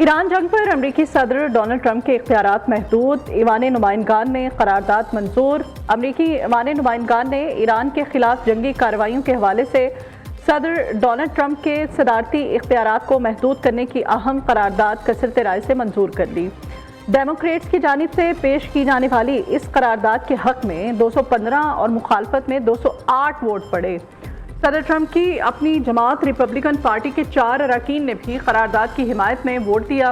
Iran जंग पर अमरीकी सदर डोनाल्ड ट्रंप के इख्तियारात महदूद, ईवान नुमाइंदगान ने करारदाद मंजूर। अमरीकी ईवान नुमाइंदगान ने ईरान के खिलाफ जंगी कार्रवाइयों के हवाले से सदर डोनाल्ड ट्रंप के सदारती इख्तियारात को महदूद करने की अहम करारदाद कसरत राय से मंजूर कर ली। डेमोक्रेट्स की जानिब से पेश की जाने वाली इस करारदाद के हक में 215 और मुखालफत में 208 वोट पड़े। सदर ट्रंप की अपनी जमात रिपब्लिकन पार्टी के 4 अरकान ने भी करारदाद की हिमायत में वोट दिया।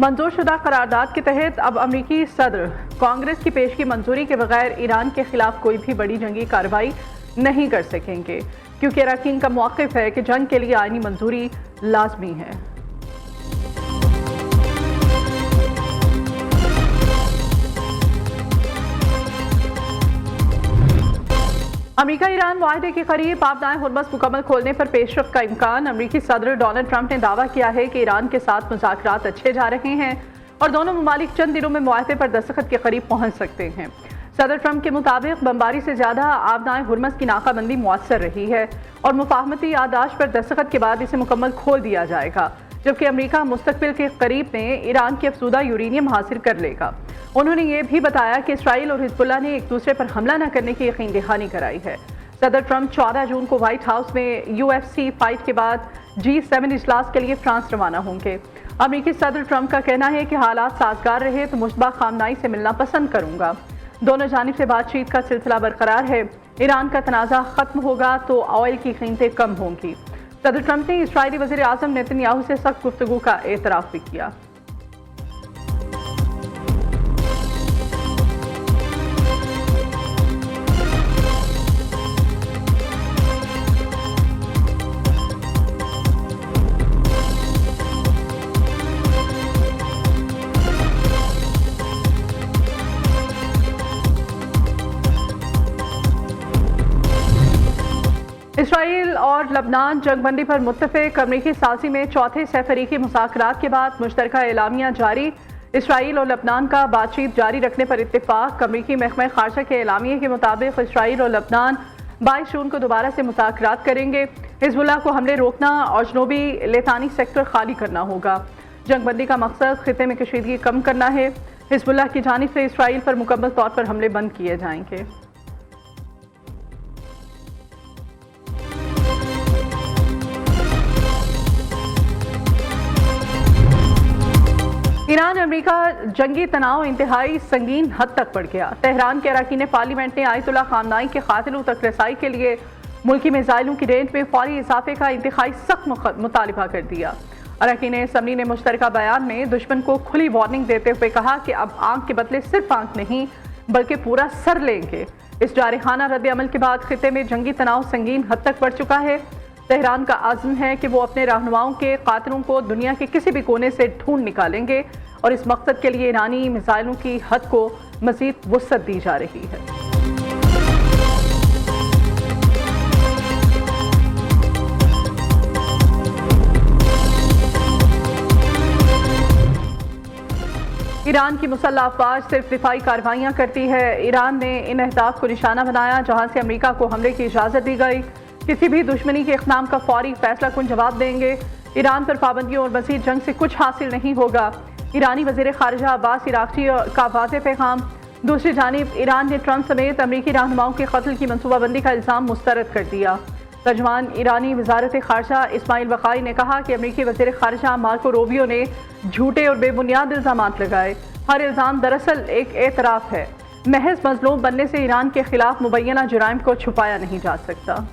मंजूरशुदा करारदाद के तहत अब अमरीकी सदर कांग्रेस की पेश की मंजूरी के बगैर ईरान के खिलाफ कोई भी बड़ी जंगी कार्रवाई नहीं कर सकेंगे, क्योंकि अरकान का मौक़िफ़ है कि जंग के लिए आईनी मंजूरी लाजमी है। अमेरिका ईरान मुआहदे के करीब पाबदाए हुर्मस मुकम्मल खोलने पर पेशरफ का इम्कान। अमरीकी सदर डोनाल्ड ट्रंप ने दावा किया है कि ईरान के साथ मुज़ाकरात अच्छे जा रहे हैं और दोनों ममालिक चंद दिनों में मुआहदे पर दस्तखत के करीब पहुंच सकते हैं। सदर ट्रंप के मुताबिक बमबारी से ज़्यादा आबदाए हुर्मस की नाकाबंदी मुअस्सर रही है और मुफाहमती याददाश्त पर दस्तखत के बाद इसे मुकम्मल खोल दिया जाएगा, जबकि अमरीका मुस्तकबिल के करीब में ईरान की अफसूदा यूरेनियम हासिल कर लेगा। उन्होंने ये भी बताया कि इसराइल और हिजबुल्लाह ने एक दूसरे पर हमला न करने की यकीन दहानी कराई है। सदर ट्रंप 14 जून को व्हाइट हाउस में UFC फाइट के बाद G7 इजलास के लिए फ्रांस रवाना होंगे। अमरीकी सदर ट्रंप का कहना है कि हालात साजगार रहे तो मुश्तबा खामनाई से मिलना पसंद करूंगा। दोनों जानिब से बातचीत का सिलसिला बरकरार है। ईरान का तनाज़ा खत्म होगा तो ऑयल की कीमतें कम होंगी। सदर ट्रंप ने इस्राईली वज़ीर आज़म नेतन्याहू से सख्त गुफ्तगू का एतराफ़ भी किया। इसराइल और लबनान जंगबंदी पर मुत्तफिक। अमरीकी साज़ी में चौथे सैफरीकी मुज़ाकरात के बाद मुश्तरका एलामिया जारी। इसराइल और लबनान का बातचीत जारी रखने पर इत्तेफाक। अमरीकी महकमा ख़ारजा के एलामिया के मुताबिक इसराइल और लबनान 22 जून को दोबारा से मुज़ाकरात करेंगे। हिजबुल्लाह को हमले रोकना और जनूबी लेतानी सेक्टर खाली करना होगा। जंगबंदी का मकसद खिते में कशीदगी कम करना है। हिजबुल्लाह की जानिब से इसराइल पर मुकम्मल तौर पर हमले बंद किए जाएंगे। ईरान अमेरिका जंगी तनाव इंतहाई संगीन हद तक बढ़ गया। तेहरान के अरकान पार्लियामेंट ने आयतुल्लाह खामनाई के कातिलों तक रसाई के लिए मुल्की मिसाइलों की रेंज में फौरी इजाफे का इंतहाई सख्त मुतालिबा कर दिया। अरकान असम्बली ने मुश्तरका बयान में दुश्मन को खुली वार्निंग देते हुए कहा कि अब आंख के बदले सिर्फ आंख नहीं बल्कि पूरा सर लेंगे। इस जारहाना रद्द अमल के बाद खिते में जंगी तनाव संगीन हद तक बढ़ चुका है। तेहरान का आज़म है कि वो अपने रहनुमाओं के कातिलों को दुनिया के किसी भी कोने से ढूंढ निकालेंगे और इस मकसद के लिए ईरानी मिसाइलों की हद को मज़ीद वुसअत दी जा रही है। ईरान की मुसल्लह अफवाज सिर्फ दिफाई कार्रवाइयाँ करती है। ईरान ने इन अहदाफ को निशाना बनाया जहाँ से अमरीका को हमले की इजाज़त दी गई। किसी भी दुश्मनी के इक़दाम का फौरी फैसला कुन जवाब देंगे। ईरान पर पाबंदियों और मज़ीद जंग से कुछ हासिल नहीं होगा। ईरानी वज़ीर ख़ारिजा अब्बास इराक़ची का वाज़ेह पैगाम। दूसरी जानिब ईरान ने ट्रंप समेत अमरीकी रहनुमाओं के कत्ल की मनसूबाबंदी का इल्ज़ाम मुस्तरद कर दिया। तर्जमान ईरानी वज़ारत ख़ारिजा इस्माइल बक़ाई ने कहा कि अमरीकी वज़ीर ख़ारिजा मार्को रूबियो ने झूठे और बेबुनियाद इल्ज़ामात लगाए। हर इल्ज़ाम दरअसल एक एतराफ़ है। महज मज़लूम बनने से ईरान के खिलाफ मुबैना जुराइम को छुपाया नहीं जा सकता।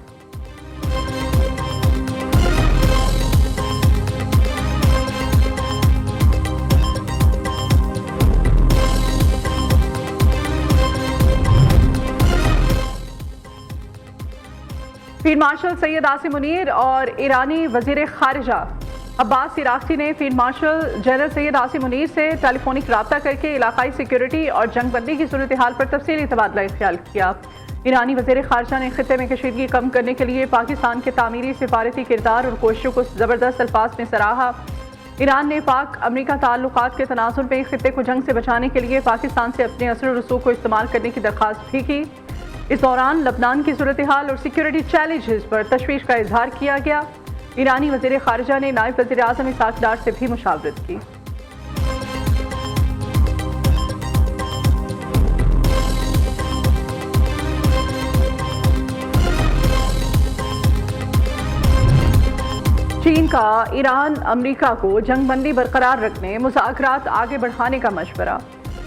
फील्ड मार्शल सैयद आसिम मुनीर और ईरानी वज़ीर ख़ारिजा अब्बास इराक़ची ने field marshal general Syed Asim Munir से टेलीफोनिक रब्ता करके इलाकाई सिक्योरिटी और जंगबंदी की सूरत हाल पर तफसीली तबादला ख्याल किया। ईरानी वज़ीर ख़ारिजा ने खित्ते में कशीदगी कम करने के लिए पाकिस्तान के तामीरी सिफारती किरदार और कोशिशों को ज़बरदस्त अल्फाज में सराहा। ईरान ने पाक अमरीका ताल्लुकात के तनाज़ुर में खित्ते को जंग से बचाने के लिए पाकिस्तान से अपने असर और रसूख को इस्तेमाल करने की दरख्वास्त भी की। इस दौरान लबनान की सूरत हाल और सिक्योरिटी चैलेंजेस पर तशवीश का इजहार किया गया। ईरानी वज़ीर ख़ारिजा ने नायब वज़ीर आज़म इसहाक़ डार से भी मुशावरत की। चीन का ईरान अमेरिका को जंगबंदी बरकरार रखने, मुज़ाकरात आगे बढ़ाने का मशवरा।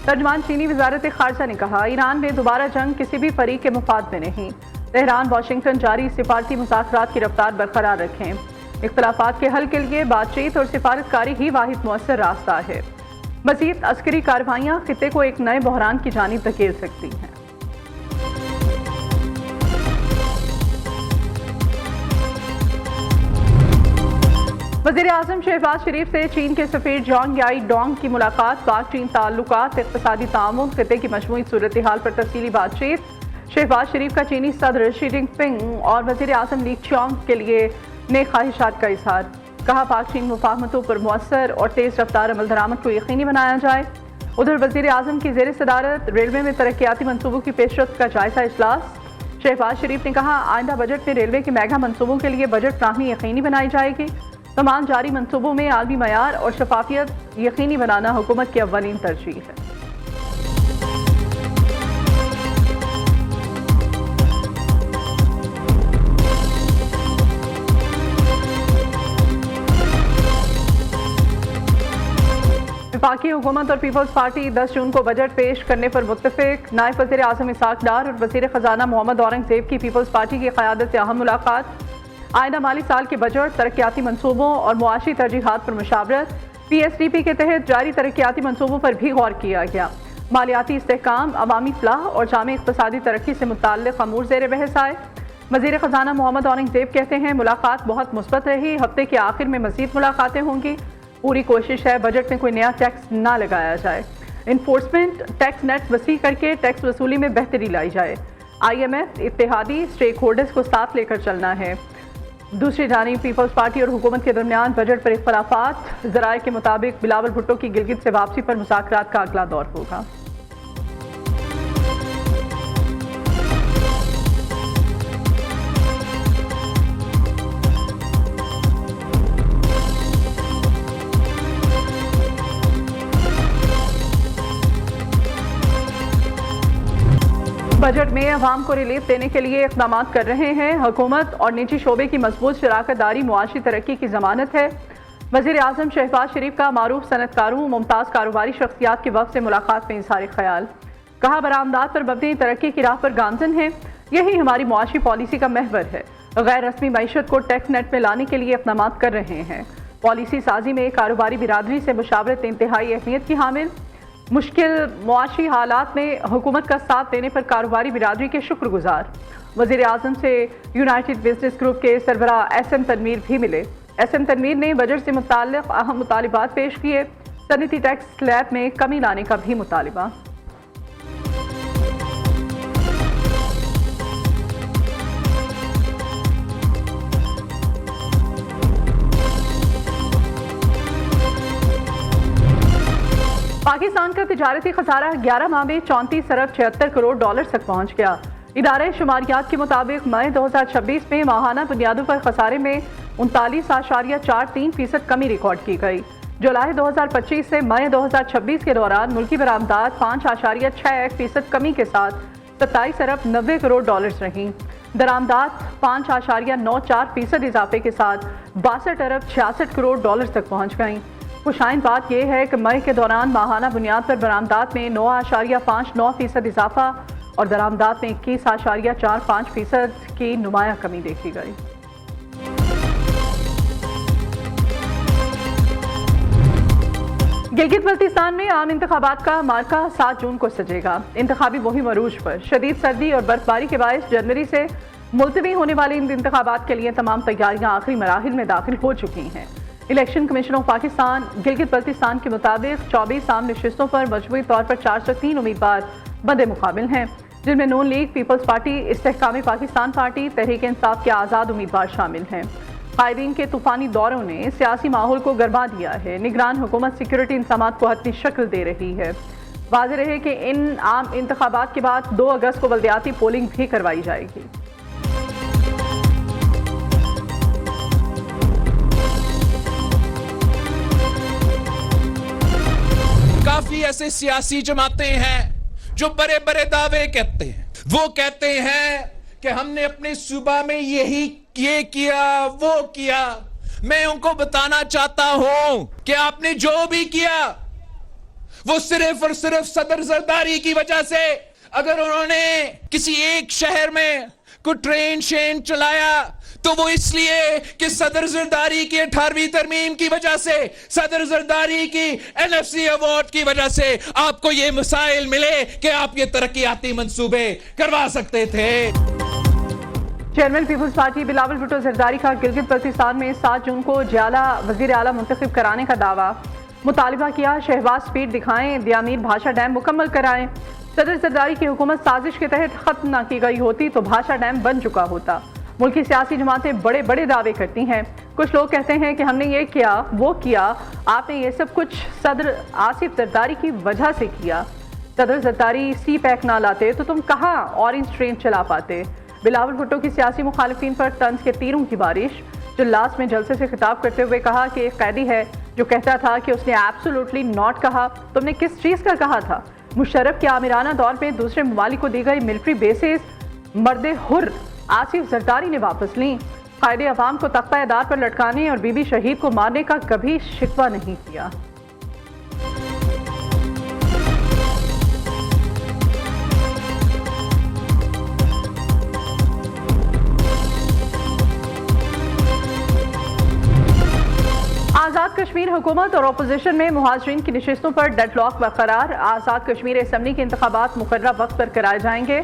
तर्जमान चीनी वज़ारत ख़ारिजा ने कहा, ईरान में दोबारा जंग किसी भी फरीक के मुफाद में नहीं। तेहरान वाशिंगटन जारी सिफारती मुज़ाकरात की रफ्तार बरकरार रखें। इख्तलाफात के हल के लिए बातचीत और सिफारतकारी ही वाहिद मुअस्सर रास्ता है। मज़ीद अस्करी कार्रवाइयाँ खित्ते को एक नए बहरान की जानिब धकेल सकती हैं। वज़ीर आज़म शहबाज शरीफ से चीन के सफ़ीर जॉन्ग याई डोंग की मुलाकात। पाक चीन ताल्लुकात, इक़्तिसादी ताउन, खित्ते की मजमूई सूरत हाल पर तफसीली बातचीत। शहबाज शरीफ का चीनी सदर शी जिनपिंग और वज़ीर आज़म ली क़ियांग के लिए नेक ख्वाहिशात का इज़हार। कहा, पाक चीन मुफाहमतों पर मुअस्सर और तेज़ रफ्तार अमल दरामद को यकीनी बनाया जाए। उधर वज़ीर आज़म की ज़ेर सदारत रेलवे में तरक्याती मनसूबों की पेशरफ्त का जायज़ा इजलास। शहबाज शरीफ ने कहा, आइंदा बजट में रेलवे के मेगा मनसूबों के लिए बजट फ्राहमी यकीनी बनाई जाएगी। तमाम जारी मनसूबों में आलमी मयार और शफाफियत यकीनी बनाना हुकूमत की अव्वलीन तरजीह है। वफाकी हुकूमत और पीपल्स पार्टी 10 जून को बजट पेश करने पर मुत्तफिक। नायब वज़ीर आज़म इसहाक़ डार और वज़ीर ख़जाना मोहम्मद औरंगज़ेब की पीपल्स पार्टी की क़यादत से अहम मुलाकात। आइंदा माली साल के बजट, तरक्याती मनसूबों और मुआशी तरजीहात पर मुशावरत। PSDP के तहत जारी तरक्याती मनसूबों पर भी गौर किया गया। मालियाती इस्तेहकाम, अवामी फलाह और जामे इक़्तिसादी तरक्की से मुताल्लिक़ अमूर ज़ेर बहस आए। वज़ीर ख़जाना मोहम्मद औरंगज़ेब कहते हैं, मुलाकात बहुत मुस्बत रही। हफ्ते के आखिर में मज़ीद मुलाकातें होंगी। पूरी कोशिश है बजट में कोई नया टैक्स ना लगाया जाए। इन्फोर्समेंट टैक्स नेट वसी करके टैक्स वसूली में बेहतरी लाई जाए। IMF, इत्तेहादी स्टेक होल्डर्स को साथ लेकर चलना है। दूसरी जानिब पीपल्स पार्टी और हुकूमत के दरमियान बजट पर इख्तलाफात। ज़राए के मुताबिक बिलावल भुट्टो की गिलगित से वापसी पर मुज़ाकरात का अगला दौर होगा। बजट में अवाम को रिलीफ देने के लिए इक़दाम कर रहे हैं। हुकूमत और निजी शोबे की मजबूत शराकत दारी मुआशी तरक्की की ज़मानत है। वज़ीर आज़म शहबाज शरीफ का मारूफ सनतकारों, मुमताज़ कारोबारी शख्सियात के वक्त से मुलाकात में इज़हार ख्याल। कहा, बरामदात पर मबनी तरक्की की राह पर गामजन है। यही हमारी मुआशी पॉलिसी का महवर है। गैर रस्मी मईशत को टैक्स नेट में लाने के लिए इक़दाम कर रहे हैं। पॉलिसी साजी में कारोबारी बिरादरी से मुशावरत इंतहाई अहमियत की हामिल। मुश्किल मुआशी हालात में हुकूमत का साथ देने पर कारोबारी बिरादरी के शुक्रगुजार। वज़ीर आज़म से यूनाइटेड बिजनेस ग्रुप के सरबराह SM तनवीर भी मिले। SM तनवीर ने बजट से मुताल्लिक़ अहम मुतालिबात पेश किए। सनती टैक्स स्लैब में कमी लाने का भी मुतालिबा। पाकिस्तान का तिजारती खसारा 11 माह में 34 अरब 76 करोड़ डॉलर तक पहुंच गया। इदारे शुमारियात के मुताबिक मई 2026 में माहाना बुनियादों पर खसारे में 39.43% कमी रिकॉर्ड की गई। जुलाई 2025 से मई 2026 के दौरान मुल्की बरामदात 5.61% कमी के साथ 27 अरब 90 करोड़ डॉलर रहीं। दरामदात 5.94% इजाफे के साथ 62 अरब 66 करोड़ डॉलर तक पहुँच गईं। खुशाइन बात यह है कि मई के दौरान माहाना बुनियाद पर बरामदात में 9.59% इजाफा और दरामदात में 21.45% की नुमाया कमी देखी गई। गिलगित बल्तिस्तान में आम इंतखाबात का मार्का 7 जून को सजेगा। इंतखाबी मुहिम अरूज पर। शदीद सर्दी और बर्फबारी के बायस जनवरी से मुलतवी होने वाले इन इंतखाबात के लिए तमाम तैयारियां आखिरी मराहिल में दाखिल हो चुकी हैं। Election commission of Pakistan Gilgit Baltistan के मुताबिक 24 आम नशिस्तों पर मजमूई तौर पर 403 उम्मीदवार बदे मुकाबिल हैं, जिनमें Noon League, Peoples Party, Istehkami Pakistan Party, Tehreek Insaf के आज़ाद उम्मीदवार शामिल हैं। कायदीन के तूफानी दौरों ने सियासी माहौल को गरमा दिया है। निगरान हुकूमत सिक्योरिटी इंतजामात को हतमी शक्ल दे रही है। वाज़ेह रहे कि इन आम इंतखाबात के बाद 2 अगस्त को बल्दियाती पोलिंग भी करवाई जाएगी। ऐसे सियासी जमातें हैं जो बड़े बड़े दावे कहते हैं। वो कहते हैं कि हमने अपने सूबा में ये किया वो किया। मैं उनको बताना चाहता हूं कि आपने जो भी किया वो सिर्फ और सिर्फ सदर जरदारी की वजह से। अगर उन्होंने किसी एक शहर में कोई ट्रेन शेन चलाया तो वो इसलिए कि सदर जरदारी की 18वीं तरमीम की वजह से, सदर जरदारी की NFC अवार्ड की वजह से आपको ये मसाइल मिले कि आप ये तरक्याती मंसूबे करवा सकते थे। Chairman people's party Bilawal Bhutto Zardari का गिलगित बल्तिस्तान में 7 जून को जियाला वजीर आला मुंतखब कराने का दावा। मुतालिबा किया शहबाज स्पीड दिखाएं, दियामीर भाषा डैम मुकम्मल कराएं। सदर जरदारी की हुकूमत साजिश के तहत खत्म न की गई होती तो भाषा डैम बन चुका होता। मुल्की सियासी जमातें बड़े बड़े दावे करती हैं। कुछ लोग कहते हैं कि हमने ये किया वो किया, आपने ये सब कुछ सदर आसिफ जरदारी की वजह से किया। सदर जरदारी सी पैक ना लाते तो तुम कहाँ ऑरेंज ट्रेन चला पाते। बिलावल भुट्टो की सियासी मुखालिफिन पर तंज के तीरों की बारिश। जुल्लास में जलसे से खिताब करते हुए कहा कि एक कैदी है जो कहता था कि उसने एब्सोल्युटली नॉट कहा। तुमने किस चीज़ का कहा था? मुशर्रफ के आमिराना दौर में दूसरे ममालिक को दी गई मिलिट्री बेसिस मर्दे हुर आसिफ जरदारी ने वापस ली। कायदे अवाम को तख्ता-ए-दार पर लटकाने और बीबी शहीद को मारने का कभी शिकवा नहीं किया। आज़ाद कश्मीर हुकूमत और अपोजिशन में मुहाजिरीन की नशिस्तों पर डेडलॉक बरकरार। आज़ाद कश्मीर असम्बली के इंतखाबात मुकर्रर वक्त पर कराए जाएंगे।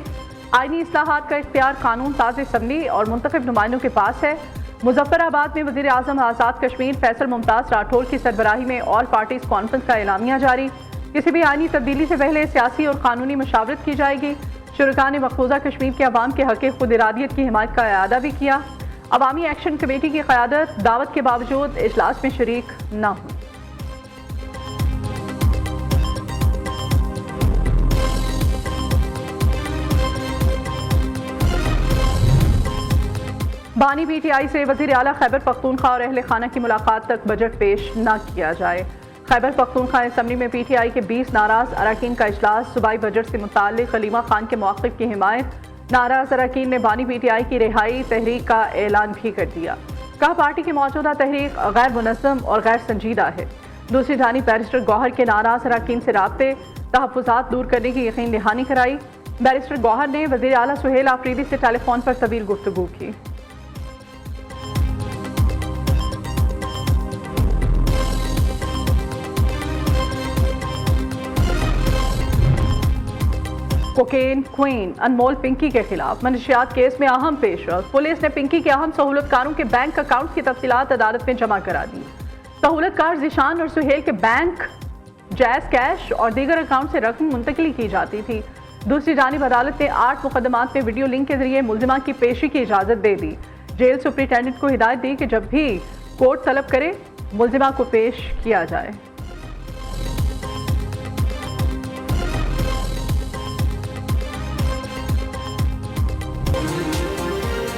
आईनी इस्लाहात का इख्तियार कानून साज़ असम्बली और मुंतखब नुमाइंदों के पास है। मुजफ्फराबाद में वज़ीर आज़म आज़ाद कश्मीर फैसल मुमताज़ राठौर की सरबराही में ऑल पार्टीज कॉन्फ्रेंस का एलामिया जारी। किसी भी आईनी तब्दीली से पहले सियासी और कानूनी मशावरत की जाएगी। शुरका ने मकबूजा कश्मीर के अवाम के हक़ खुद इरादियत की हिमायत का इआदा भी किया। अवामी एक्शन कमेटी की क़यादत दावत के बावजूद इजलास में शरीक न हुई। बानी PTI से वज़ीर आला खैबर पख्तूनख्वा और अहले खाना की मुलाकात तक बजट पेश न किया जाए। खैबर पख्तूनख्वा असम्बली में PTI के 20 नाराज अरकान का इजलास। सूबाई बजट से मुताल्लिक़ खलीमा खान के मौक़िफ़ की हिमायत। नाराज अरकान ने बानी PTI की रिहाई तहरीक का ऐलान भी कर दिया। कहा पार्टी की मौजूदा तहरीक गैर मुनज़्ज़म और गैर संजीदा है। दूसरी जानिब बैरिस्टर गौहर के नाराज अरकान से राब्ते तहफ़्फ़ुज़ात दूर करने की यकीन दहानी कराई। बैरिस्टर गौहर ने वज़ीर आला सुहेल आफरीदी से टेलीफोन पर तवील गुफ्तगू की। कोकेन क्वीन अनमोल पिंकी के खिलाफ मनशियात केस में अहम पेशरफ। पुलिस ने पिंकी के अहम सहूलतकारों के बैंक अकाउंट की तफसीलात अदालत में जमा करा दी। सहूलतकार ज़ीशान और सुहेल के बैंक जैज़ कैश और दीगर अकाउंट से रकम मुंतकिल की जाती थी। दूसरी जानिब अदालत ने 8 मुकदमात में वीडियो लिंक के जरिए मुल्जिमा की पेशी की इजाज़त दे दी। जेल सुप्रिंटेंडेंट को हिदायत दी कि जब भी कोर्ट तलब करे मुल्जिमा को पेश किया जाए।